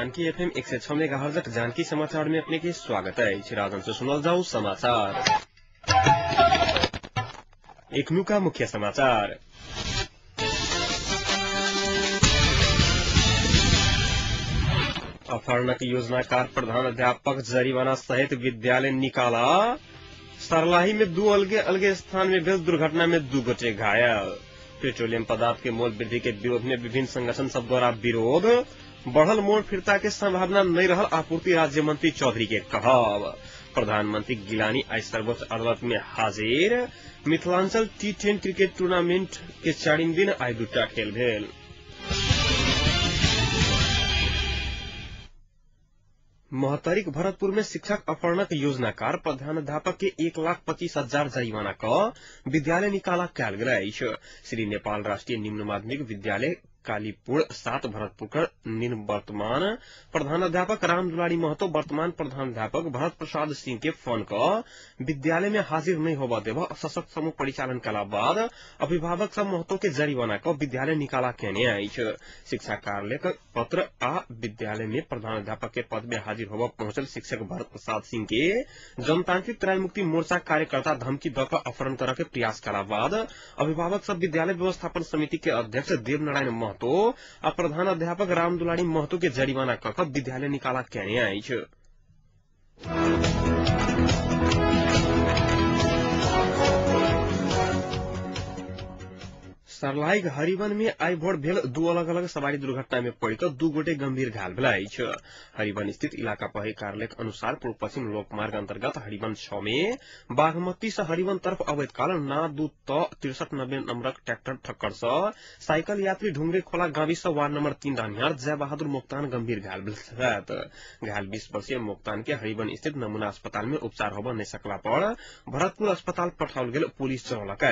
Janaki FM 106 megahertz Janaki समाचार में अपने के स्वागत है। राजन से सुनल जाऊ समाचार। एकनू का मुख्य समाचार। अपहरणक योजनाकार प्रधान अध्यापक जरिमाना सहित विद्यालय निकाला। सर्लाही में 2 अलगे अलगे स्थान में भेल दुर्घटना में 2 गोटे घायल। पेट्रोलियम पदार्थ के मूल्य वृद्धि के विरोध में विभिन्न संगठन सब द्वारा विरोध। बढ़ल मोड़ फिरता के संभावना नहीं रहल आपूर्ति राज्य मंत्री चौधरी के कहब। प्रधानमंत्री गिलानी आज सर्वोच्च अदालत में हाजिर। मिथिलांचल T10 क्रिकेट टूर्नामेंट के 4 दिन आज 2टा खेल भेल। महतरिक भरतपुर में शिक्षक अपहरणक योजनाकार प्रधानाध्यापक के 1,25,000 जरिमाना क विद्यालय निकाला कैल गेल। श्री नेपाल राष्ट्रीय निम्न माध्यमिक विद्यालय कालीपुर 7 भरतपुर का निवर्तमान प्रधानाध्यापक राम दुलारी महतो वर्तमान प्रधानाध्यापक भरत प्रसाद सिंह के फोन क विद्यालय में हाजिर नहीं होबा देव सशक्त समूह परिचालन कला बाद अभिभावक सब महतो के जरिमाना क विद्यालय निकाला केने आइछ। शिक्षा कार्यालय का पत्र आ विद्यालय में प्रधानाध्यापक के पद में हाजिर होबा पहुंचल शिक्षक भरत प्रसाद सिंह के जनतांत्रिक त्राय मुक्ति मोर्चा कार्यकर्ता धमकी द क अपहरण करे के प्रयास कला बाद अभिभावक सब विद्यालय व्यवस्थापन समिति के अध्यक्ष देवनारायण महतो आ प्रधान अध्यापक राम दुलारी महतो के जरिमाना कक विद्यालय निकाला केने आइछ। सर्लाही हरिवन में आई भोर भेल 2 अलग अलग सवारी दुर्घटना में पड़ी 2 गोटे गंभीर घायल भेल। हरिवन स्थित इलाका पहरी कार्यालय के अनुसार पूर्व पश्चिम लोकमार्ग अंतर्गत हरिवन 6 में बागमती से हरिवन तरफ अवैध काल ना 2 6390 नंबरक ट्रैक्टर ठक्कर से साइकिल यात्री ढुंगरे खोला गांवी से वार्ड नंबर 3 रानिहार जय बहादुर मोक्तान गंभीर घायल भेल। घायल 20 वर्षीय मोक्तान के हरिवन स्थित नमूना अस्पताल में उपचार होबा नहीं सकला पर भरतपुर अस्पताल पठाओल गेल पुलिस जनौलक।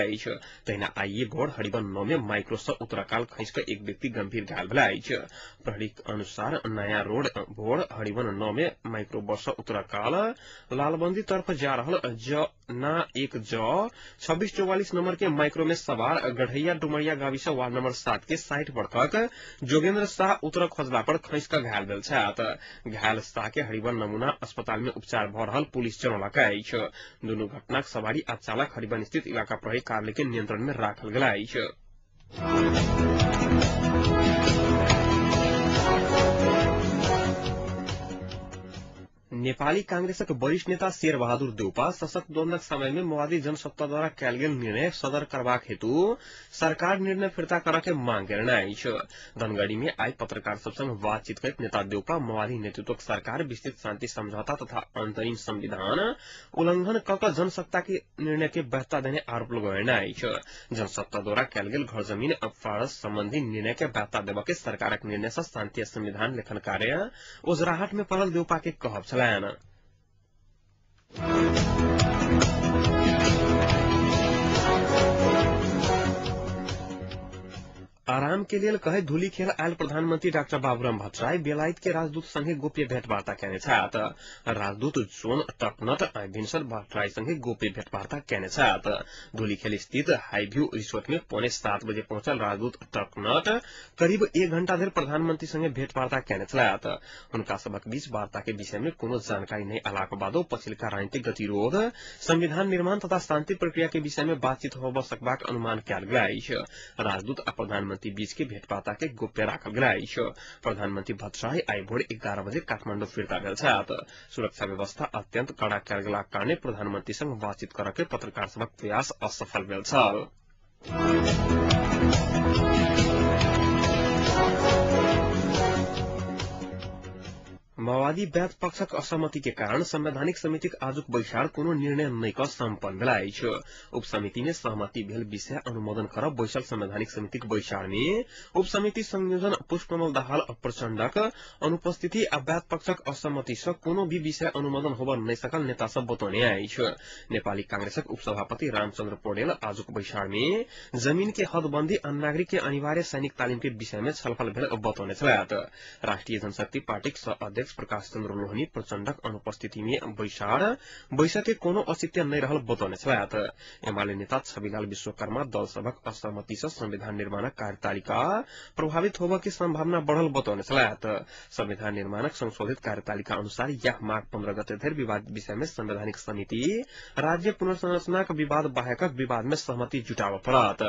तहिना आइए भोर हरिवन 9 में माइक्रो से उत्तराकाल खींच कर एक व्यक्ति गंभीर घायल भेल। प्रहरी अनुसार नया रोड भोर हरिवन 9 में माइक्रो बस उत्तराकाल लालबंदी तरफ जा रहल एक 2644 नंबर के माइक्रो में सवार गढ़ैया डुमरिया गावी से वार्ड नंबर 7 के 60 वर्षक जोगेंद्र शाह उतर खोजला पर खींच कर घायल भेल। घायल शाह के हरिवन नमूना अस्पताल में उपचार भ रहल पुलिस जनौलक। दोनों घटनाक सवारी आ चालक हरिवन स्थित इलाका प्रहरी कार्यालय के नियंत्रण में राखल गेल। नेपाली कांग्रेसक वरिष्ठ नेता शेर बहादुर देउपा सशक्त द्वंद्वक समय में माओवादी जनसत्ता द्वारा कैल गेल निर्णय सदर करबाक हेतु सरकार निर्णय फिर्ता करे के मांग केलनि। धनगढ़ी में आई पत्रकार सब संग बातचीत करत नेता देउपा माओवादी नेतृत्वक सरकार विस्तृत शांति समझौता तथा अंतरिम संविधान उल्लंघन कक जनसत्ता के निर्णय के वैधता देने आरोप लगौलनि। जनसत्ता द्वारा कैल गेल घर जमीन अपराध संबंधी निर्णय के वैधता देबा के सरकारक निर्णय से शांति संविधान लेखन कार्य ओजराहट में पड़ल देउपा के कहब छल। आराम के लिए कहे धूली खेल आयल प्रधानमंत्री डॉक्टर बाबूराम भट्टराई बेलायत के राजदूत संगे गोप्य भेंटवार्ता केने छथि। राजदूत जोन टकनट भिंसर भट्टराई संगे गोप्य भेंटवार्ता केने छथि। धूली खेल स्थित हाईव्यू रिसोर्ट में 6:45 बजे पहुंचल राजदूत टकनट करीब 1 घंटा धरि प्रधानमंत्री संगे भेंटवार्ता केने छथि। हुनका सबक बीच वार्ता के विषय में कोनो जानकारी नहीं अलाक बादो पछिलका राजनीतिक गतिरोध संविधान निर्माण तथा शांति प्रक्रिया के विषय में बातचीत होब सकबाक अनुमान कयल गेल। राजदूत आ प्रधानमंत्री बीच के भेंटवार्ता के गोप्य राखल गेल। प्रधानमंत्री भट्टराई आई भोर 11 बजे काठमांडू फिरता गेल छथि। सुरक्षा व्यवस्था अत्यंत कड़ा कयल गेलाक कारणे प्रधानमंत्री संग बातचीत करय के पत्रकार सभक प्रयास असफल भेल छल। माओवादी वैध पक्षक असहमति के कारण संवैधानिक समिति आजुक बैसार कोनो निर्णय नहीं क सम्पन्न भेल। उप समिति में सहमति भेल विषय अनुमोदन करब बैसल संवैधानिक समिति बैसार में उप समिति संयोजन पुष्पकमल दाहाल प्रचंडक अनुपस्थिति आ वैध पक्षक असहमति से कोनो भी विषय अनुमोदन होब नहीं सकल नेता सब बतौने आइछ। नेपाली कांग्रेसक उपसभापति रामचंद्र पौडेल आजुक बैसार में जमीन के हदबंदी आ नागरिक के अनिवार्य सैनिक तालीम के विषय में छलफल भेल बतौने छथि। राष्ट्रीय जनशक्ति पार्टी सह अध्यक्ष प्रकाश चंद्र लोहनी प्रचण्डक अनुपस्थिति में बैसार के कोनो औचित्य नहीं रहल बतौने छलात। एमाले नेता छविलाल विश्वकर्मा दल सबक असहमति से संविधान निर्माण कार्यतालिका प्रभावित होबे की संभावना बढ़ल बतौने छलात। संविधान निर्माणक संशोधित कार्यतालिका अनुसार यह माघ 15 गते धरि विवादित विषय में संवैधानिक समिति राज्य पुनर्संरचना विवाद बाहेक विवाद में सहमति जुटाव पड़त।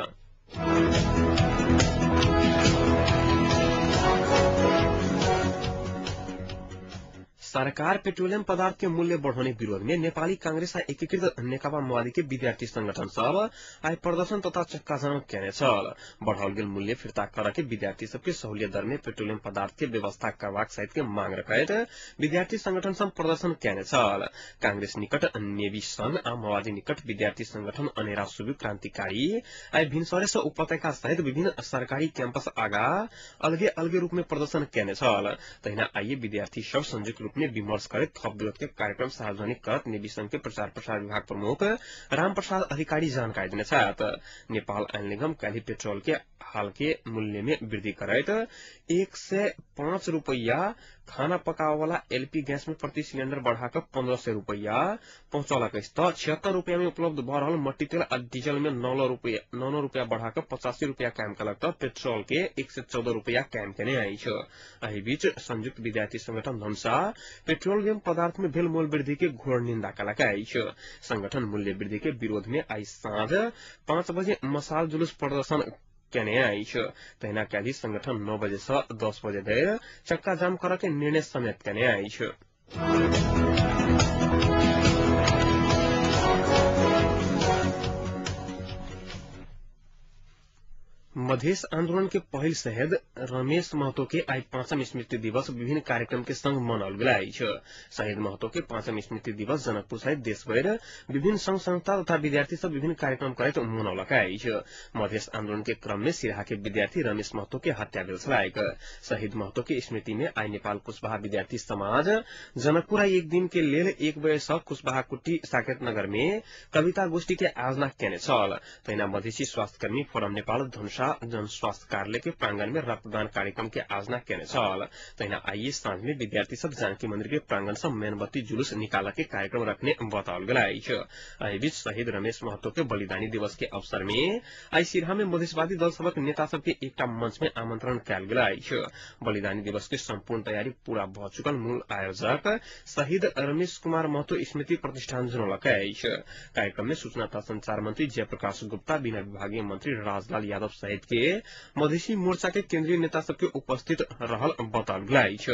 सरकार पेट्रोलियम पदार्थ के मूल्य बढ़ाने विरोध में नेपाली कांग्रेस आ एकीकृत नेकपा माओवादी के विद्यार्थी संगठन सब आज प्रदर्शन तथा चक्काजाम केने छल। बढ़ाओल गेल मूल्य फिर्ता कर के विद्यार्थी सबके सहूलियत दर में पेट्रोलियम पदार्थ के व्यवस्था करवाक सहित के मांग रखैत विद्यार्थी संगठन सब प्रदर्शन केने छल। कांग्रेस निकट नेवी संघ आ माओवादी निकट विद्यार्थी संगठन अनेरा सुबी क्रांतिकारी आज भिनसरे से उपत्यका सहित विभिन्न सरकारी कैंपस आगा अलगे अलगे रूप में प्रदर्शन केने छल। तहिना आइए विद्यार्थी सब संयुक्त रूप में विमर्श करे थप विरोध के कार्यक्रम सार्वजनिक करत नेवी संघ के प्रचार प्रसार विभाग प्रमुख राम प्रसाद अधिकारी जानकारी देने छात। नेपाल ऐन निगम कल पेट्रोल के हाल के मूल्य में वृद्धि करैत 105 रुपैया खाना पकावे वाला एलपी गैस में प्रति सिलेंडर बढ़ाकर 1500 रुपैया पहुंचौलक। 76 रुपया में उपलब्ध भ रहल मट्टी तेल और डीजल में 9 रुपया बढ़ाकर 85 रुपया कायम कलक। पेट्रोल के 114 रुपया कायम केने आई छ। एहि बीच संयुक्त विद्यार्थी संगठन धनुषा पेट्रोलियम पदार्थ में भेल मूल्य वृद्धि के घोर निंदा कलक आई छ। संगठन मूल्य वृद्धि के विरोध में आई सांझ 5 बजे मसाल जुलूस प्रदर्शन केने आई छ। तहिना कैदी संगठन 9 बजे से 10 बजे धरि चक्का जाम कर के निर्णय समेत केने आई छ। मधेश आंदोलन के पहिल शहीद रमेश महतो के आज 5वीं स्मृति दिवस विभिन्न कार्यक्रम के संग मनाओल गेल छ। शहीद महतो के 5वीं स्मृति दिवस जनकपुर सहित देशभर विभिन्न संघ संस्था तथा विद्यार्थी सब विभिन्न कार्यक्रम करैत मनाओलक छ। मधेश आंदोलन के क्रम में सिराहा के विद्यार्थी रमेश महतो के हत्या भेल छलाक। शहीद महतो के स्मृति में आई नेपाल कुशवाहा विद्यार्थी समाज जनकपुर एक दिन के लेल 1 बजे से कुशवाहा कुट्टी साकेत नगर में कविता गोष्ठी के आयोजना केने छल। तहिना मधेसी स्वास्थ्य कर्मी फोरम नेपाल धनुषा जन स्वास्थ्य कार्यालय के प्रांगण में रक्तदान कार्यक्रम के आयोजना केने छल। तहिना आइए सांझ में विद्यार्थी सब जानकी मंदिर के प्रांगण से मेनबत्ती जुलूस निकाल के कार्यक्रम रखने बताओल गेल छ। एहि बीच शहीद रमेश महतो के बलिदानी दिवस के अवसर में आई सिरहा में मधेशवादी दल सबक नेता सब के एकटा मंच में आमंत्रण कयल गेल छ। बलिदानी दिवस के संपूर्ण तैयारी पूरा भ चुकल मूल आयोजक शहीद रमेश कुमार महतो स्मृति प्रतिष्ठान जनौलक छ। कार्यक्रम में सूचना तथा संचार मंत्री जयप्रकाश गुप्ता, बिना विभागीय मंत्री राजलाल यादव सहित के मधेसी मोर्चा के केंद्रीय नेता सबके उपस्थित रहल बताओल गेल छ।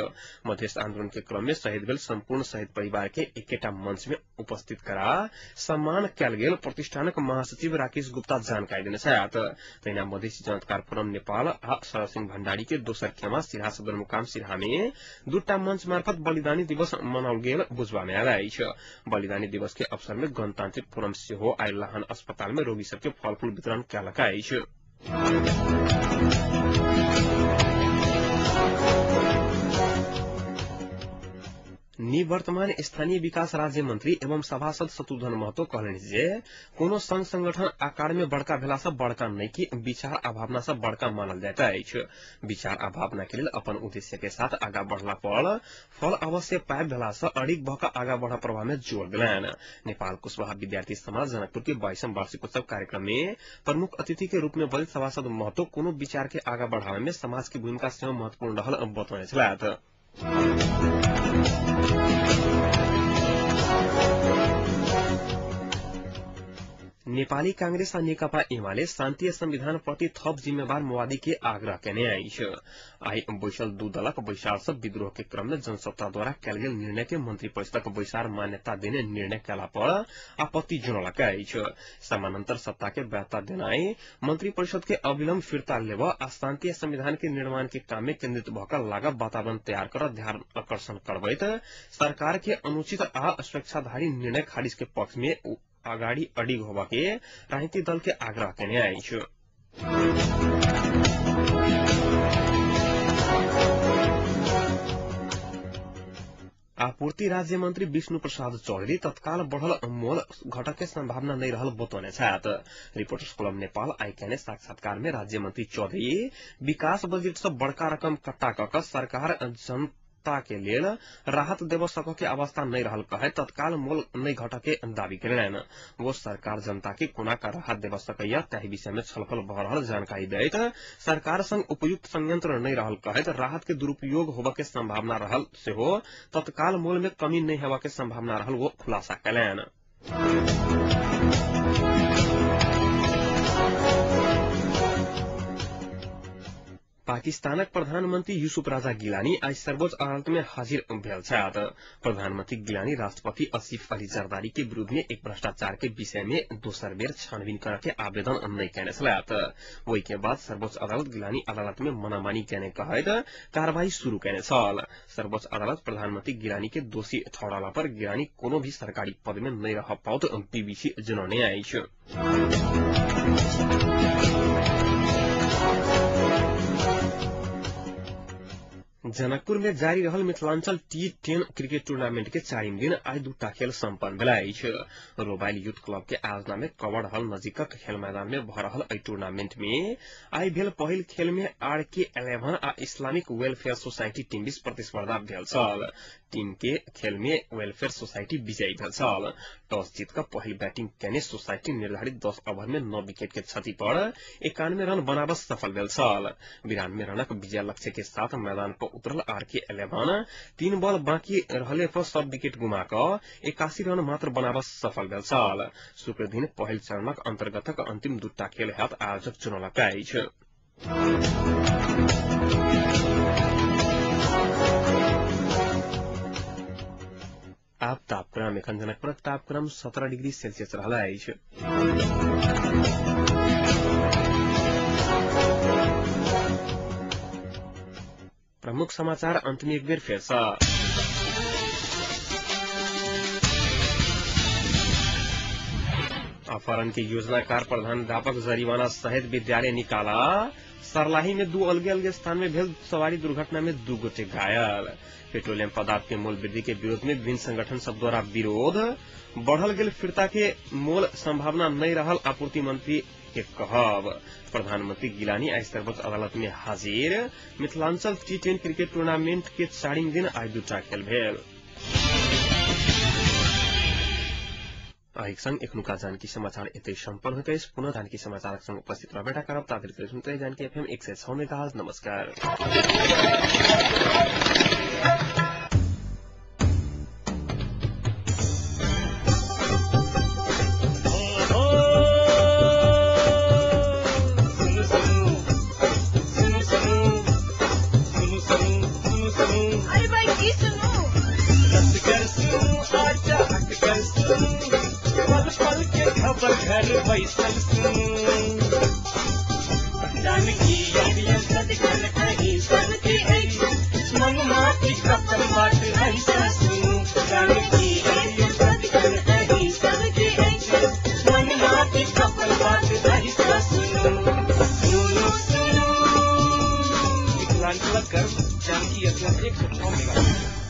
मधेश आंदोलन के क्रम में शहीद भेल संपूर्ण शहीद परिवार के एकेटा मंच में उपस्थित करा सम्मान कयल गेल प्रतिष्ठानक महासचिव राकेश गुप्ता जानकारी देने छथि। तहिना मधेसी जनताकार फोरम नेपाल आ शरद सिंह भण्डारी के दोसर खेमा सिरहा सदरमुकाम सिरहा में दुटा मंच मार्फत बलिदानी दिवस मनाओल गेल बुझबा में आयल छ। बलिदानी दिवस के अवसर में गणतांत्रिक फोरम सेहो आई लाहन अस्पताल में रोगी सबके फल फूल वितरण कयलक छ। निवर्तमान स्थानीय विकास राज्य मंत्री एवं सभासद शत्रुघ्न महतो कहलनि जे कोनो संघ संगठन आकार में बड़का भेला से बड़का नहीं कि विचार आ भावना से बड़का मानल जाता है। विचार आ भावना के लिए अपन उद्देश्य के साथ आगा बढ़ला पर फल अवश्य पाए भेला से अड़िग भका आगा बढ़ा प्रभाव में जोड़ दिलन। नेपाल कुशवाहा विद्यार्थी समाज जनकपुर के 22वां वार्षिकोत्सव कार्यक्रम में प्रमुख अतिथि के रूप में वरिष्ठ सभासद महतो कोनो विचार के आगा बढ़ावे में समाज की भूमिका सेहो महत्वपूर्ण रहल बतौने छलाह। नेपाली कांग्रेस और नेकपा एमाले शान्ति संविधान प्रति थप जिम्मेवार माओवादी के आग्रह केने आई छ। आई बैसल दू दलक बैसार से विद्रोह के क्रम में जनसत्ता द्वारा कयल गेल निर्णय के मंत्री परिषदक बैसार मान्यता देने निर्णय कयला पर आपत्ति जनौलक छ। समानांतर सत्ता के व्यवस्था देनाई मंत्री परिषद के अविलंब फिरता लेब आ शान्ति संविधान के निर्माण के काम में केन्द्रित भकर लागत वातावरण तैयार कर ध्यान आकर्षण करबैत सरकार के अनुचित आ स्वेच्छाधारी निर्णय खारिज के पक्ष में अगाडि अडिग होबा के राजनीतिक दल के आग्रह केने आई छ। आपूर्ति राज्य मंत्री विष्णु प्रसाद चौधरी तत्काल बढ़ल मोल घटक के संभावना नहीं रहल बतौने छथि। रिपोर्टर्स क्लब नेपाल आइकाने साक्षात्कार में राज्य मंत्री चौधरी विकास बजट से बड़का रकम कट्टा क सरकार आवश्यकता के लेल राहत देव सक के अवस्था नहीं रहल कहे तत्काल मोल नहीं घट के दावी करेन। वो सरकार जनता के कोना का राहत देव सकैया तही विषय में छलफल भ रहल जानकारी दैत सरकार संग उपयुक्त संयंत्र नहीं रहल कहे राहत के दुरुपयोग होबे के संभावना रहल से हो तत्काल मोल में कमी नहीं होबे के संभावना रहल वो खुलासा कयलैन। पाकिस्तानक प्रधानमंत्री यूसुफ राजा गिलानी आज सर्वोच्च अदालत में हाजिर भेल छथि। प्रधानमंत्री गिलानी राष्ट्रपति आसिफ अली जरदारी के विरुद्ध में एक भ्रष्टाचार के विषय में दोसर बेर छानबीन करे के आवेदन नहीं कैने छथि। वही के बाद सर्वोच्च अदालत गिलानी अदालत में मनामानी कैने कहैत कार्रवाई शुरू कैने छल। सर्वोच्च अदालत प्रधानमंत्री गिलानी के दोषी ठहराला पर गिलानी कोनो भी सरकारी पद में नहीं रह पाओत बीबीसी जनौने अछि। जनकपुर में जारी रहल मिथिलांचल T10 क्रिकेट टूर्नामेंट के 4म दिन आज 2टा खेल संपन्न भेल अछि। रोबाइल यूथ क्लब के आयोजना में कवर हल नजीकक खेल मैदान में भ रहल एहि टूर्नामेंट में आई भेल पहिल खेल में RK11 आ इस्लामिक वेलफेयर सोसाइटी टीम बीच प्रतिस्पर्धा भेल छल। टीम के खेल में वेलफेयर सोसाइटी विजयी भेल छल। टॉस जीत कर पहिल बैटिंग कैने सोसाइटी निर्धारित 10 ओवर में 9 विकेट के क्षति पर 91 रन बनाबस सफल भेल छल। 92 रनक विजय लक्ष्य के साथ मैदान पर उतरल RK11 3 बॉल बाकी रहले पर सब विकेट गुमा क 81 रन मात्र बनाबस सफल भेल छल। शुक्र दिन पहिल चरणक अंतर्गतक अंतिम 2टा खेल हेत आयोजक चुनलक अछि। आप तापक्रम एखन जनकपुरक तापक्रम 17 डिग्री सेल्सियस रहल अछि। प्रमुख समाचार अंत में एक बेर फिर से। अपहरण के योजनाकार प्रधानाध्यापक जरिमाना सहित विद्यालय निकाला। सरलाही में 2 अलगे अलगे स्थान में भेल सवारी दुर्घटना में 2 गोटे घायल। पेट्रोलियम पदार्थ के मोल वृद्धि के विरोध में विभिन्न संगठन सब द्वारा विरोध। बढ़ल गेल फिरता के मोल संभावना नहीं रहल आपूर्ति मंत्री के कहब। प्रधानमंत्री गिलानी आज सर्वोच्च अदालत में हाजिर। मिथिलांचल T10 क्रिकेट टूर्नामेंट के 4म दिन आज 2टा खेल भेल। संग एखनुका जानकी समाचार एतै संपन्न होते पुनः जानकी समाचार संग उपस्थित रहबेटा करब तातिर सुनते जानकी FM 106 मेगाहर्ट्ज। नमस्कार। घर बैसल जानकी सबके मनमाटी कपल बाट ऐसा जानकी सबके मनमाटी कपल बाट ऐसा सुनो विकलांग जानकी FM 106 मेगाहर्ट्ज।